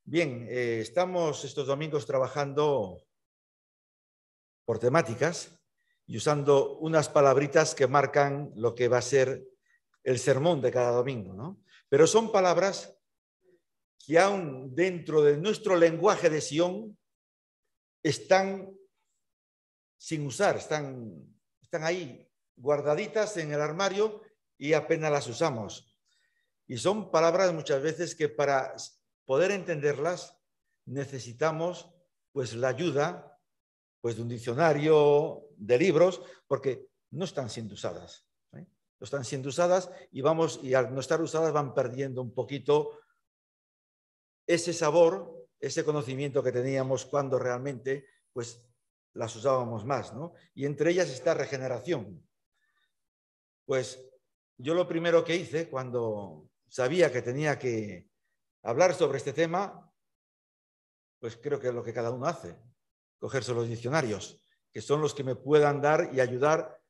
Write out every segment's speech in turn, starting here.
Bien, estamos estos domingos trabajando por temáticas y usando unas palabritas que marcan lo que va a ser el sermón de cada domingo, ¿no? Pero son palabras que aún dentro de nuestro lenguaje de Sion están sin usar, están ahí guardaditas en el armario y apenas las usamos. Y son palabras muchas veces que para poder entenderlas necesitamos pues la ayuda pues de un diccionario, de libros, porque no están siendo usadas. No están siendo usadas y al no estar usadas van perdiendo un poquito ese sabor, ese conocimiento que teníamos cuando realmente pues las usábamos más, ¿no? Y entre ellas está regeneración. Pues yo lo primero que hice cuando sabía que tenía que hablar sobre este tema, pues creo que es lo que cada uno hace, cogerse los diccionarios, que son los que me puedan dar y ayudar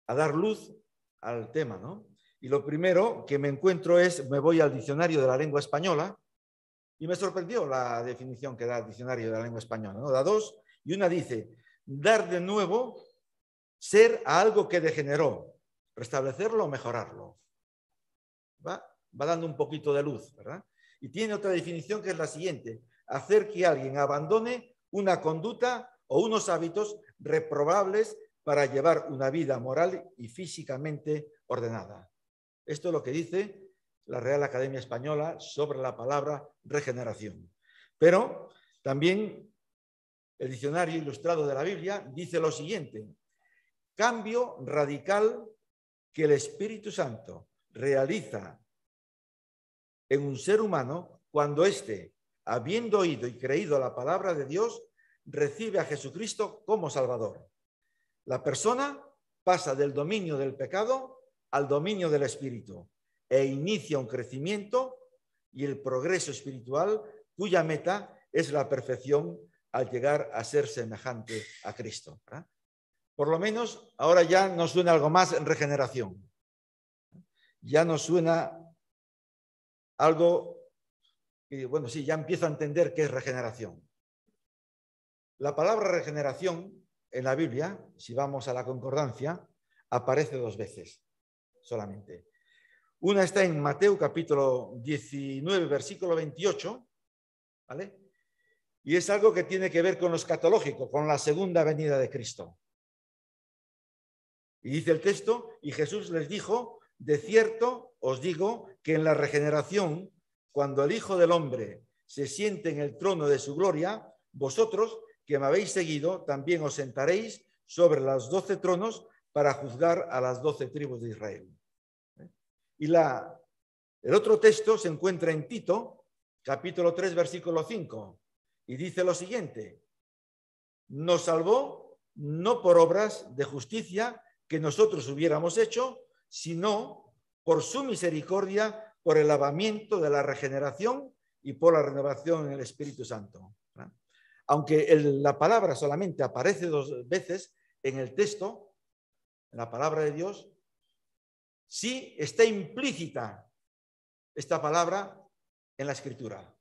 a dar luz al tema, ¿no? Y lo primero que me encuentro me voy al diccionario de la lengua española y me sorprendió la definición que da el diccionario de la lengua española, ¿no? Da dos y una dice, dar de nuevo, ser a algo que degeneró, restablecerlo o mejorarlo. Va dando un poquito de luz, ¿verdad? Y tiene otra definición que es la siguiente, hacer que alguien abandone una conducta o unos hábitos reprobables para llevar una vida moral y físicamente ordenada. Esto es lo que dice la Real Academia Española sobre la palabra regeneración. Pero también el diccionario ilustrado de la Biblia dice lo siguiente, cambio radical que el Espíritu Santo realiza en un ser humano cuando éste, habiendo oído y creído la palabra de Dios, recibe a Jesucristo como Salvador. La persona pasa del dominio del pecado al dominio del Espíritu e inicia un crecimiento y el progreso espiritual cuya meta es la perfección al llegar a ser semejante a Cristo. Por lo menos ahora ya nos suena algo más en regeneración. Ya nos suena algo que, bueno, sí, ya empiezo a entender qué es regeneración. La palabra regeneración en la Biblia, si vamos a la concordancia, aparece dos veces solamente. Una está en Mateo capítulo 19, versículo 28, ¿vale? Y es algo que tiene que ver con lo escatológico, con la segunda venida de Cristo. Y dice el texto, y Jesús les dijo, de cierto os digo que en la regeneración, cuando el Hijo del Hombre se siente en el trono de su gloria, vosotros que me habéis seguido, también os sentaréis sobre los 12 tronos para juzgar a las 12 tribus de Israel. Y el otro texto se encuentra en Tito, capítulo 3, versículo 5, y dice lo siguiente, nos salvó no por obras de justicia que nosotros hubiéramos hecho, sino por su misericordia, por el lavamiento de la regeneración y por la renovación en el Espíritu Santo. Aunque la palabra solamente aparece dos veces en el texto, en la palabra de Dios, sí está implícita esta palabra en la Escritura.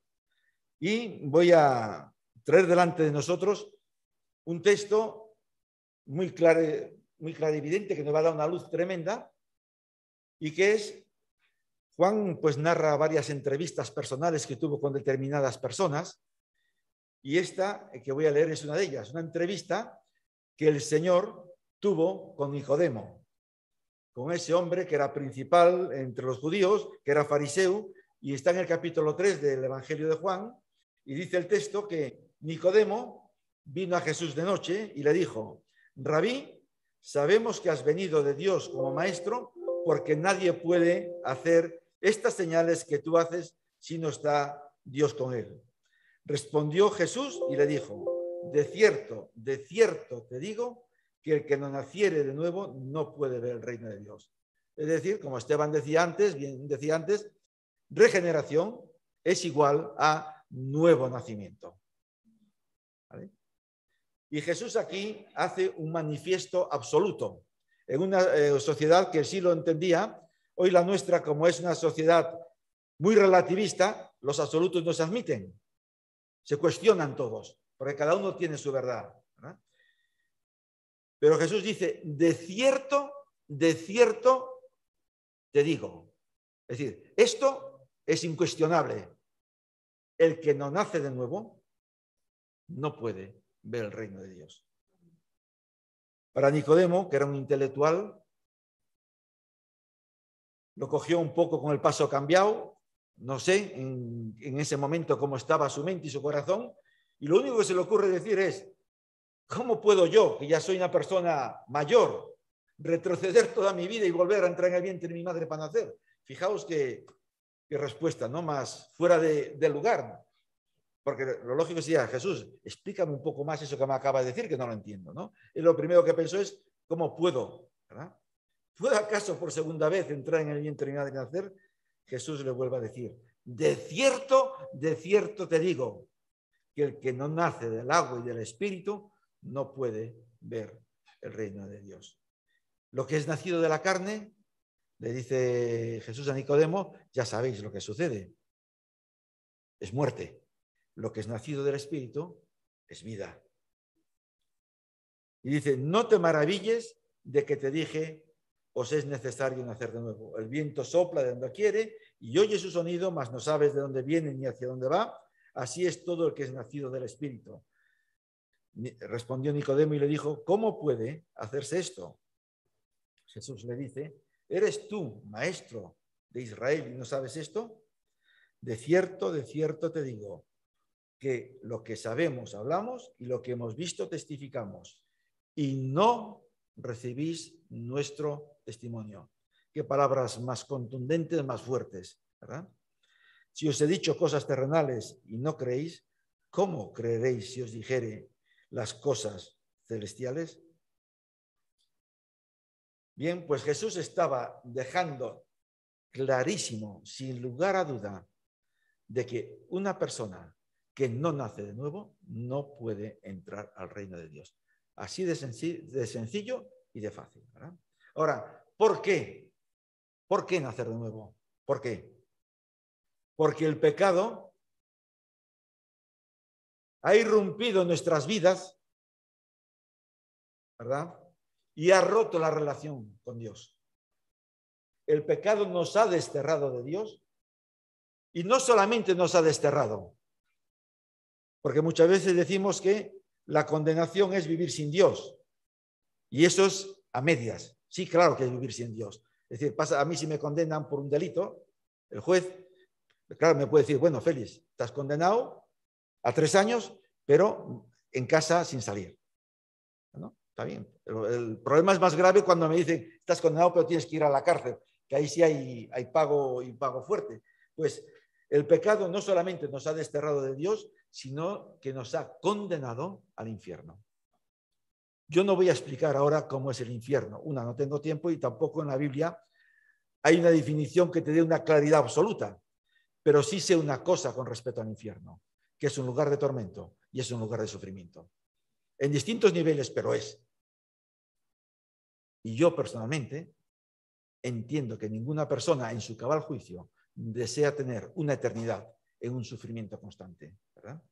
Y voy a traer delante de nosotros un texto muy clarividente que nos va a dar una luz tremenda y que es, Juan pues narra varias entrevistas personales que tuvo con determinadas personas y esta que voy a leer es una de ellas, una entrevista que el Señor tuvo con Nicodemo, con ese hombre que era principal entre los judíos, que era fariseo, y está en el capítulo 3 del Evangelio de Juan, y dice el texto que Nicodemo vino a Jesús de noche y le dijo, Rabí, sabemos que has venido de Dios como maestro, porque nadie puede hacer estas señales que tú haces si no está Dios con él. Respondió Jesús y le dijo, de cierto te digo, que el que no naciere de nuevo no puede ver el reino de Dios. Es decir, como Esteban decía antes, regeneración es igual a nuevo nacimiento. ¿Vale? Y Jesús aquí hace un manifiesto absoluto. En una sociedad que sí lo entendía, hoy la nuestra, como es una sociedad muy relativista, los absolutos no se admiten. Se cuestionan todos, porque cada uno tiene su verdad, ¿verdad? Pero Jesús dice, de cierto te digo. Es decir, esto es incuestionable. El que no nace de nuevo no puede ver el reino de Dios. Para Nicodemo, que era un intelectual, lo cogió un poco con el paso cambiado, no sé en ese momento cómo estaba su mente y su corazón, y lo único que se le ocurre decir es, ¿cómo puedo yo, que ya soy una persona mayor, retroceder toda mi vida y volver a entrar en el vientre de mi madre para nacer? Fijaos qué respuesta, ¿no? Más fuera de lugar. Porque lo lógico sería, Jesús, explícame un poco más eso que me acaba de decir, que no lo entiendo, ¿no? Y lo primero que pensó es, ¿cómo puedo? ¿Verdad? ¿Puedo acaso por segunda vez entrar en el vientre de mi madre y nacer? Jesús le vuelve a decir, de cierto te digo, que el que no nace del agua y del espíritu no puede ver el reino de Dios. Lo que es nacido de la carne, le dice Jesús a Nicodemo, ya sabéis lo que sucede, es muerte. Lo que es nacido del espíritu es vida. Y dice, no te maravilles de que te dije, os es necesario nacer de nuevo. El viento sopla de donde quiere y oye su sonido, mas no sabes de dónde viene ni hacia dónde va. Así es todo el que es nacido del espíritu. Respondió Nicodemo y le dijo, ¿cómo puede hacerse esto? Jesús le dice, ¿eres tú, maestro de Israel, y no sabes esto? De cierto te digo, que lo que sabemos hablamos y lo que hemos visto testificamos, y no recibís nuestro testimonio. Qué palabras más contundentes, más fuertes, ¿verdad? Si os he dicho cosas terrenales y no creéis, ¿cómo creeréis si os dijere las cosas celestiales? Bien, pues Jesús estaba dejando clarísimo, sin lugar a duda, de que una persona que no nace de nuevo no puede entrar al reino de Dios. Así de sencillo y de fácil, ¿verdad? Ahora, ¿por qué? ¿Por qué nacer de nuevo? ¿Por qué? Porque el pecado ha irrumpido en nuestras vidas, ¿verdad? Y ha roto la relación con Dios. El pecado nos ha desterrado de Dios y no solamente nos ha desterrado, porque muchas veces decimos que la condenación es vivir sin Dios y eso es a medias. Sí, claro que es vivir sin Dios. Es decir, pasa a mí si me condenan por un delito, el juez, claro, me puede decir, bueno, Félix, estás condenado a 3 años, pero en casa sin salir. ¿No? Está bien. Pero el problema es más grave cuando me dicen, estás condenado, pero tienes que ir a la cárcel, que ahí sí hay pago y pago fuerte. Pues el pecado no solamente nos ha desterrado de Dios, sino que nos ha condenado al infierno. Yo no voy a explicar ahora cómo es el infierno. No tengo tiempo y tampoco en la Biblia hay una definición que te dé una claridad absoluta. Pero sí sé una cosa con respecto al infierno, que es un lugar de tormento y es un lugar de sufrimiento. En distintos niveles, pero es. Y yo personalmente entiendo que ninguna persona en su cabal juicio desea tener una eternidad en un sufrimiento constante, ¿verdad?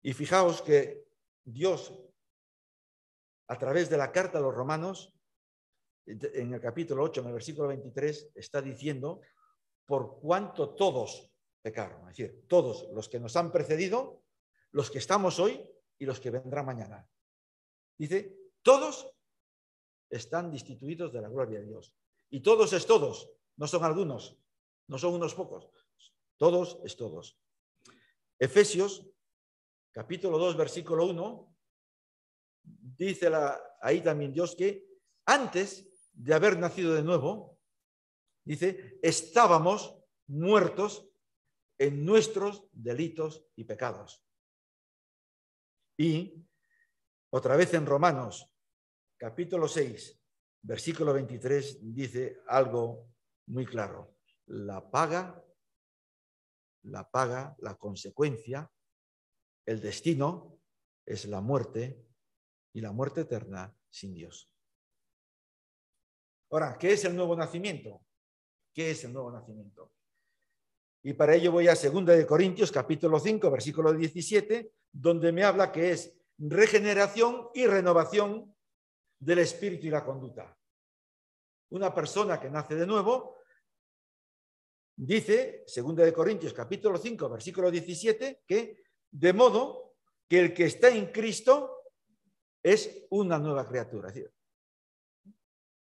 Y fijaos que Dios, a través de la carta a los romanos, en el capítulo 8, en el versículo 23, está diciendo por cuanto todos pecaron, es decir, todos los que nos han precedido, los que estamos hoy y los que vendrán mañana. Dice, todos están destituidos de la gloria de Dios. Y todos es todos, no son algunos, no son unos pocos, todos es todos. Efesios, capítulo 2, versículo 1, dice ahí también Dios que antes de haber nacido de nuevo, dice, estábamos muertos en nuestros delitos y pecados. Y otra vez en Romanos, capítulo 6, versículo 23, dice algo muy claro. La paga, la consecuencia, el destino es la muerte y la muerte eterna sin Dios. Ahora, ¿qué es el nuevo nacimiento? ¿Qué es el nuevo nacimiento? Y para ello voy a 2 Corintios, capítulo 5, versículo 17, donde me habla que es regeneración y renovación del espíritu y la conducta. Una persona que nace de nuevo, dice, 2 Corintios, capítulo 5, versículo 17, que de modo que el que está en Cristo es una nueva criatura. Es decir,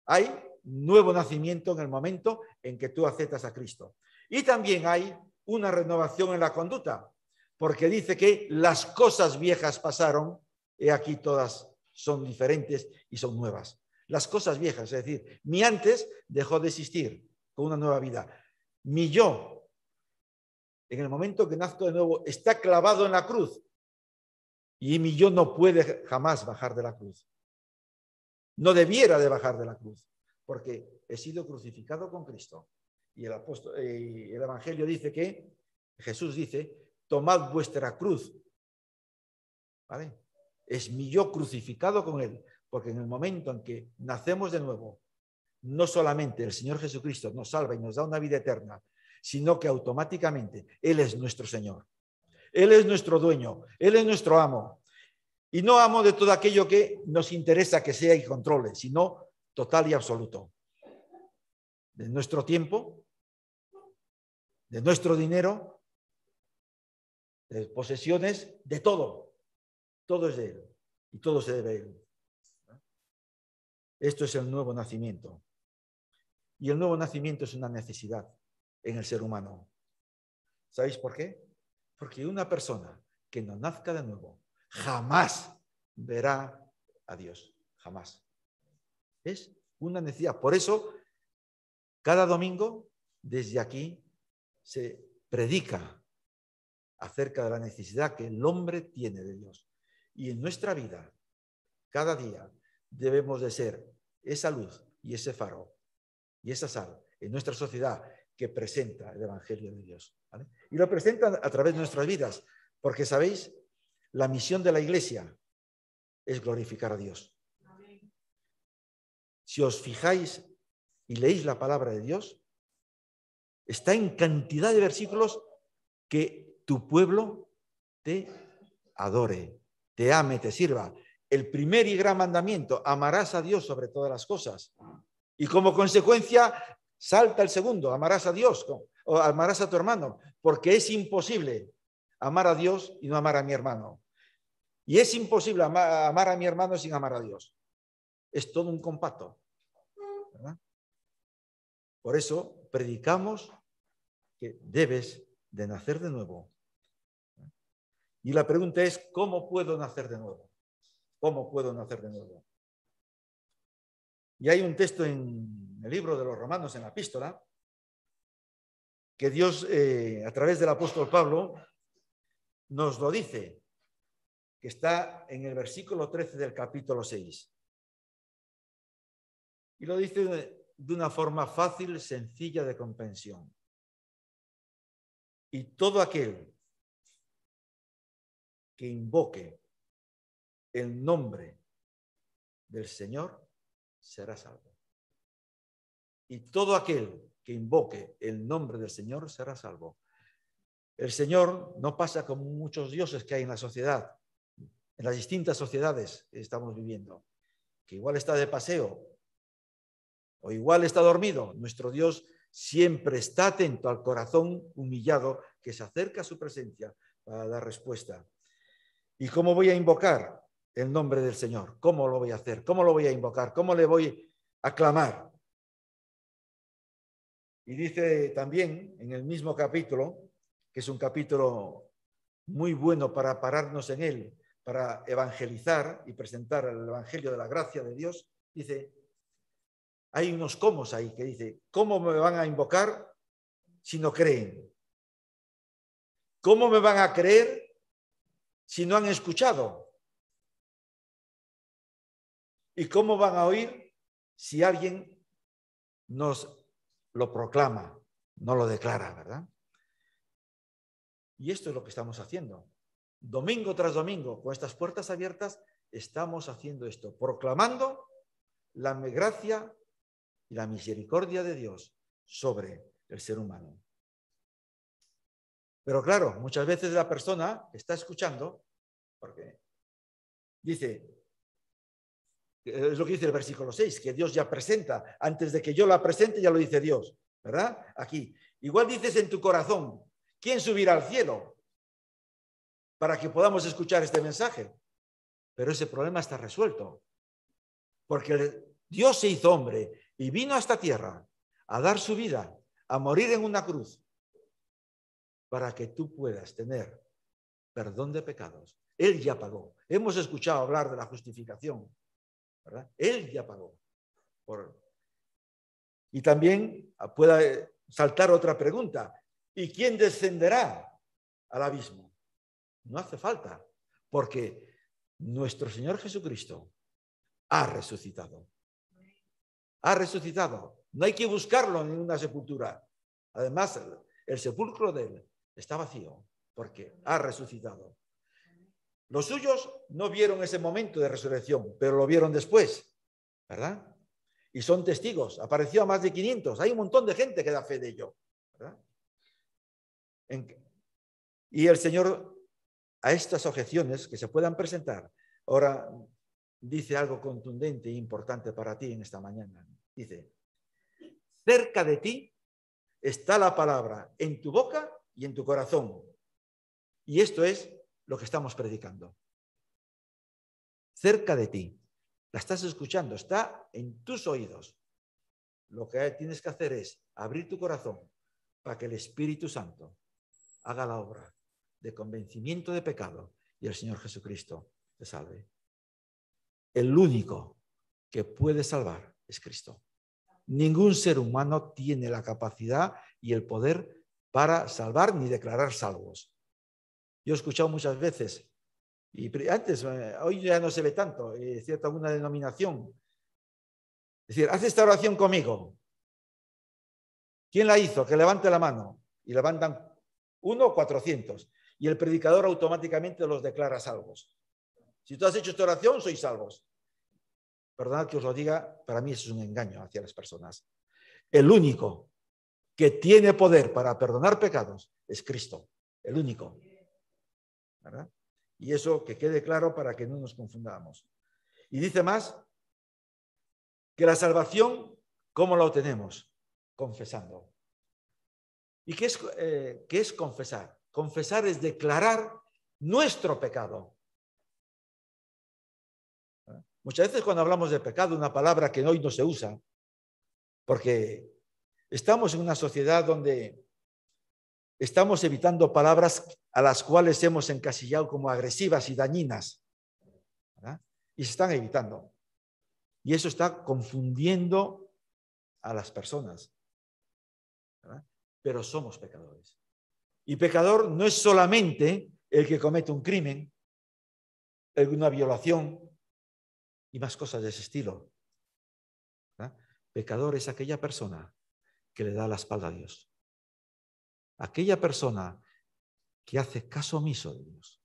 hay nuevo nacimiento en el momento en que tú aceptas a Cristo. Y también hay una renovación en la conducta, porque dice que las cosas viejas pasaron, y aquí todas son diferentes y son nuevas. Las cosas viejas, es decir, mi antes dejó de existir con una nueva vida. Mi yo, en el momento que nazco de nuevo, está clavado en la cruz y mi yo no puede jamás bajar de la cruz. No debiera de bajar de la cruz, porque he sido crucificado con Cristo. Y el Evangelio dice que, Jesús dice, tomad vuestra cruz. ¿Vale? Es mi yo crucificado con Él, porque en el momento en que nacemos de nuevo, no solamente el Señor Jesucristo nos salva y nos da una vida eterna, sino que automáticamente Él es nuestro Señor. Él es nuestro dueño, Él es nuestro amo. Y no amo de todo aquello que nos interesa que sea y controle, sino total y absoluto. De nuestro tiempo, de nuestro dinero, de posesiones, de todo. Todo es de Él y todo se debe a Él. Esto es el nuevo nacimiento. Y el nuevo nacimiento es una necesidad en el ser humano. ¿Sabéis por qué? Porque una persona que no nazca de nuevo jamás verá a Dios. Jamás. Es una necesidad. Por eso, cada domingo, desde aquí, se predica acerca de la necesidad que el hombre tiene de Dios. Y en nuestra vida, cada día, debemos de ser esa luz y ese faro y esa sal en nuestra sociedad que presenta el Evangelio de Dios. ¿Vale? Y lo presenta a través de nuestras vidas, porque, ¿sabéis? La misión de la Iglesia es glorificar a Dios. Si os fijáis y leéis la palabra de Dios, está en cantidad de versículos que tu pueblo te adore, te ame, te sirva. El primer y gran mandamiento, amarás a Dios sobre todas las cosas. Y como consecuencia, salta el segundo, amarás a Dios o amarás a tu hermano, porque es imposible amar a Dios y no amar a mi hermano. Y es imposible amar a mi hermano sin amar a Dios. Es todo un compacto, ¿verdad? Por eso predicamos que debes de nacer de nuevo. Y la pregunta es, ¿cómo puedo nacer de nuevo? ¿Cómo puedo nacer de nuevo? Y hay un texto en el libro de los Romanos, en la epístola, que Dios, a través del apóstol Pablo, nos lo dice, que está en el versículo 13 del capítulo 6. Y lo dice de una forma fácil, sencilla de comprensión. Y todo aquel que invoque el nombre del Señor será salvo. Y todo aquel que invoque el nombre del Señor será salvo. El Señor no pasa como muchos dioses que hay en la sociedad, en las distintas sociedades que estamos viviendo, que igual está de paseo o igual está dormido. Nuestro Dios siempre está atento al corazón humillado que se acerca a su presencia para dar respuesta. ¿Y cómo voy a invocar el nombre del Señor? ¿Cómo lo voy a hacer? ¿Cómo lo voy a invocar? ¿Cómo le voy a clamar? Y dice también en el mismo capítulo, que es un capítulo muy bueno para pararnos en él, para evangelizar y presentar el Evangelio de la gracia de Dios, dice, hay unos comos ahí que dice, ¿cómo me van a invocar si no creen? ¿Cómo me van a creer si no han escuchado? ¿Y cómo van a oír si alguien nos lo proclama, no lo declara, verdad? Y esto es lo que estamos haciendo. Domingo tras domingo, con estas puertas abiertas, estamos haciendo esto, proclamando la gracia y la misericordia de Dios sobre el ser humano. Pero claro, muchas veces la persona está escuchando, porque dice, es lo que dice el versículo 6, que Dios ya presenta, antes de que yo la presente ya lo dice Dios, ¿verdad? Aquí. Igual dices en tu corazón, ¿quién subirá al cielo para que podamos escuchar este mensaje? Pero ese problema está resuelto, porque Dios se hizo hombre y vino a esta tierra a dar su vida, a morir en una cruz, para que tú puedas tener perdón de pecados. Él ya pagó. Hemos escuchado hablar de la justificación, ¿verdad? Él ya pagó. Y también pueda saltar otra pregunta. ¿Y quién descenderá al abismo? No hace falta, porque nuestro Señor Jesucristo ha resucitado. Ha resucitado. No hay que buscarlo en una sepultura. Además, el sepulcro de él está vacío, porque ha resucitado. Los suyos no vieron ese momento de resurrección, pero lo vieron después, ¿verdad? Y son testigos. Apareció a más de 500. Hay un montón de gente que da fe de ello, ¿verdad? Y el Señor, a estas objeciones que se puedan presentar, ahora dice algo contundente e importante para ti en esta mañana. Dice, cerca de ti está la palabra en tu boca y en tu corazón. Y esto es lo que estamos predicando. Cerca de ti. La estás escuchando, está en tus oídos. Lo que tienes que hacer es abrir tu corazón para que el Espíritu Santo haga la obra de convencimiento de pecado y el Señor Jesucristo te salve. El único que puede salvar es Cristo. Ningún ser humano tiene la capacidad y el poder para salvar ni declarar salvos. Yo he escuchado muchas veces, y antes, hoy ya no se ve tanto, es cierto, alguna denominación. Es decir, haz esta oración conmigo. ¿Quién la hizo? Que levante la mano. Y levantan 1 o 400. Y el predicador automáticamente los declara salvos. Si tú has hecho esta oración, sois salvos. Perdonad que os lo diga, para mí eso es un engaño hacia las personas. El único que tiene poder para perdonar pecados es Cristo. El único. ¿Verdad? Y eso que quede claro para que no nos confundamos. Y dice más que la salvación, ¿cómo la obtenemos? Confesando. ¿Y qué es confesar? Confesar es declarar nuestro pecado. Muchas veces cuando hablamos de pecado, una palabra que hoy no se usa, porque estamos en una sociedad donde estamos evitando palabras a las cuales hemos encasillado como agresivas y dañinas, ¿verdad? Y se están evitando. Y eso está confundiendo a las personas, ¿verdad? Pero somos pecadores. Y pecador no es solamente el que comete un crimen, una violación y más cosas de ese estilo, ¿verdad? Pecador es aquella persona que le da la espalda a Dios. Aquella persona que hace caso omiso de Dios,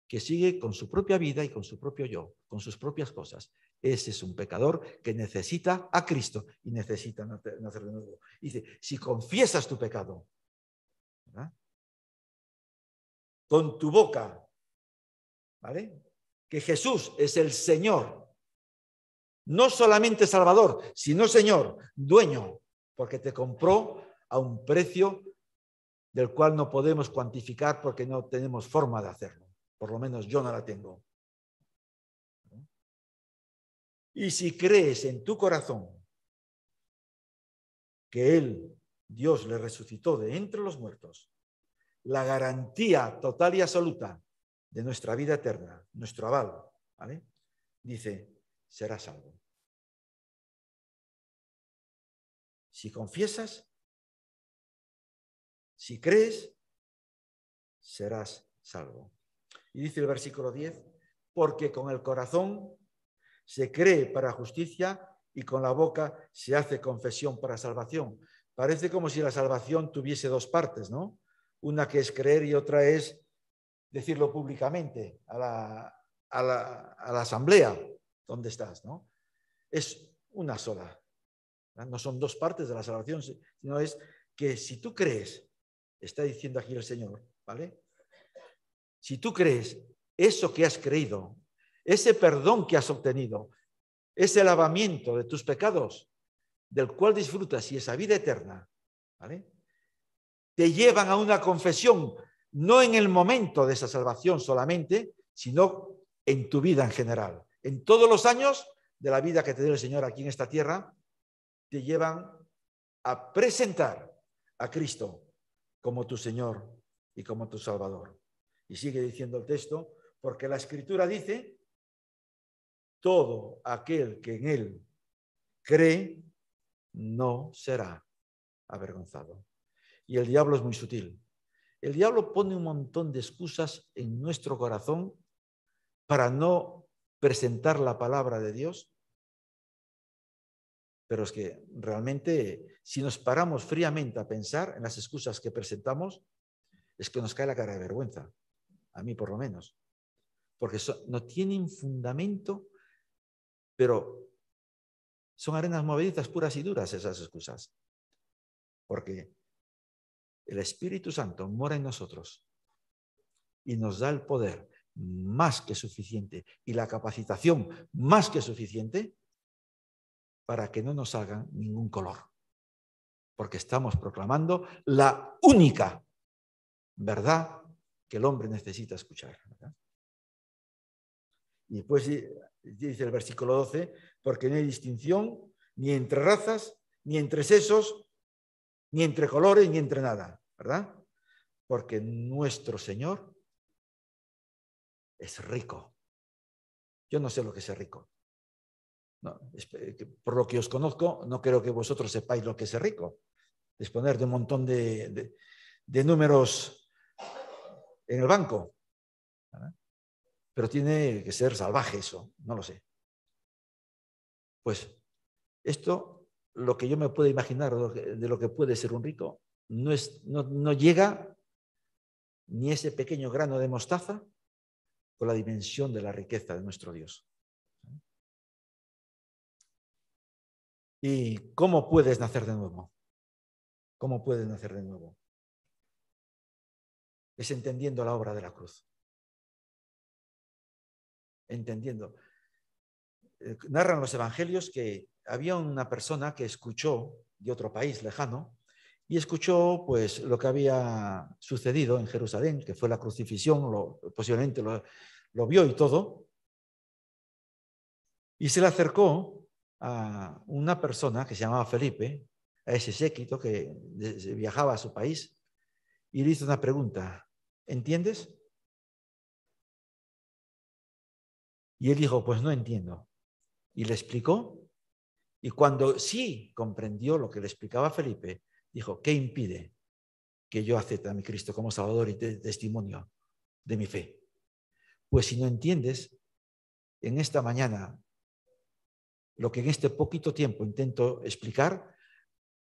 que sigue con su propia vida y con su propio yo, con sus propias cosas. Ese es un pecador que necesita a Cristo y necesita nacer de nuevo. Dice, si confiesas tu pecado, ¿verdad? Con tu boca, ¿vale? Que Jesús es el Señor, no solamente Salvador, sino Señor, dueño, porque te compró a un precio del cual no podemos cuantificar porque no tenemos forma de hacerlo. Por lo menos yo no la tengo. Y si crees en tu corazón que Él, Dios, le resucitó de entre los muertos, la garantía total y absoluta de nuestra vida eterna, nuestro aval, ¿vale? Dice, serás salvo. Si confiesas, si crees, serás salvo. Y dice el versículo 10, porque con el corazón se cree para justicia y con la boca se hace confesión para salvación. Parece como si la salvación tuviese dos partes, ¿no? Una que es creer y otra es decirlo públicamente a la asamblea donde estás, ¿no? Es una sola. No son dos partes de la salvación, sino es que si tú crees está diciendo aquí el Señor, ¿vale? Si tú crees eso que has creído, ese perdón que has obtenido, ese lavamiento de tus pecados, del cual disfrutas y esa vida eterna, ¿vale? Te llevan a una confesión, no en el momento de esa salvación solamente, sino en tu vida en general. En todos los años de la vida que te dio el Señor aquí en esta tierra, te llevan a presentar a Cristo como tu Señor y como tu Salvador. Y sigue diciendo el texto, porque la Escritura dice, todo aquel que en Él cree no será avergonzado. Y el diablo es muy sutil. El diablo pone un montón de excusas en nuestro corazón para no presentar la palabra de Dios. Pero es que realmente, si nos paramos fríamente a pensar en las excusas que presentamos, es que nos cae la cara de vergüenza. A mí por lo menos. Porque no tienen fundamento, pero son arenas movedizas puras y duras esas excusas. Porque el Espíritu Santo mora en nosotros y nos da el poder más que suficiente y la capacitación más que suficiente para que no nos hagan ningún color. Porque estamos proclamando la única verdad que el hombre necesita escuchar, ¿verdad? Y después dice el versículo 12, porque no hay distinción ni entre razas, ni entre sexos, ni entre colores, ni entre nada, ¿verdad? Porque nuestro Señor es rico. Yo no sé lo que es rico. No, por lo que os conozco, no creo que vosotros sepáis lo que es rico. Disponer de un montón de números en el banco, ¿verdad? Pero tiene que ser salvaje eso, no lo sé. Pues esto, lo que yo me puedo imaginar de lo que puede ser un rico, no llega ni ese pequeño grano de mostaza con la dimensión de la riqueza de nuestro Dios. ¿Y cómo puedes nacer de nuevo? ¿Cómo puedes nacer de nuevo? Es entendiendo la obra de la cruz. Entendiendo. Narran los evangelios que había una persona que escuchó de otro país lejano y escuchó pues lo que había sucedido en Jerusalén, que fue la crucifixión, posiblemente lo vio y todo, y se le acercó a una persona que se llamaba Felipe, a ese séquito que viajaba a su país, y le hizo una pregunta, ¿entiendes? Y él dijo, pues no entiendo. Y le explicó, y cuando sí comprendió lo que le explicaba Felipe, dijo, ¿qué impide que yo acepte a mi Cristo como Salvador y testimonio de mi fe? Pues si no entiendes, en esta mañana, lo que en este poquito tiempo intento explicar,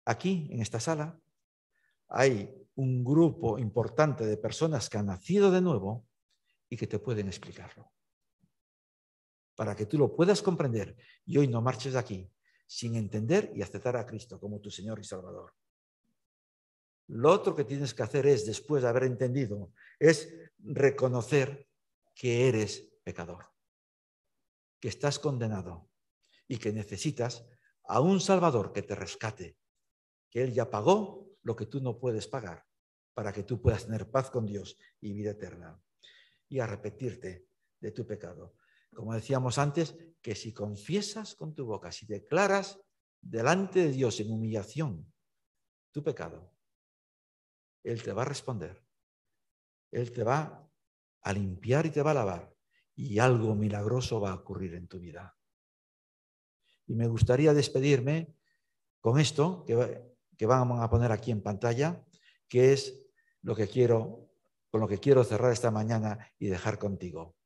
aquí, en esta sala, hay un grupo importante de personas que han nacido de nuevo y que te pueden explicarlo. Para que tú lo puedas comprender y hoy no marches de aquí sin entender y aceptar a Cristo como tu Señor y Salvador. Lo otro que tienes que hacer es, después de haber entendido, es reconocer que eres pecador, que estás condenado y que necesitas a un Salvador que te rescate, que Él ya pagó lo que tú no puedes pagar para que tú puedas tener paz con Dios y vida eterna. Y arrepentirte de tu pecado. Como decíamos antes, que si confiesas con tu boca, si declaras delante de Dios en humillación tu pecado, Él te va a responder. Él te va a limpiar y te va a lavar. Y algo milagroso va a ocurrir en tu vida. Y me gustaría despedirme con esto que vamos a poner aquí en pantalla, que es lo que quiero, con lo que quiero cerrar esta mañana y dejar contigo.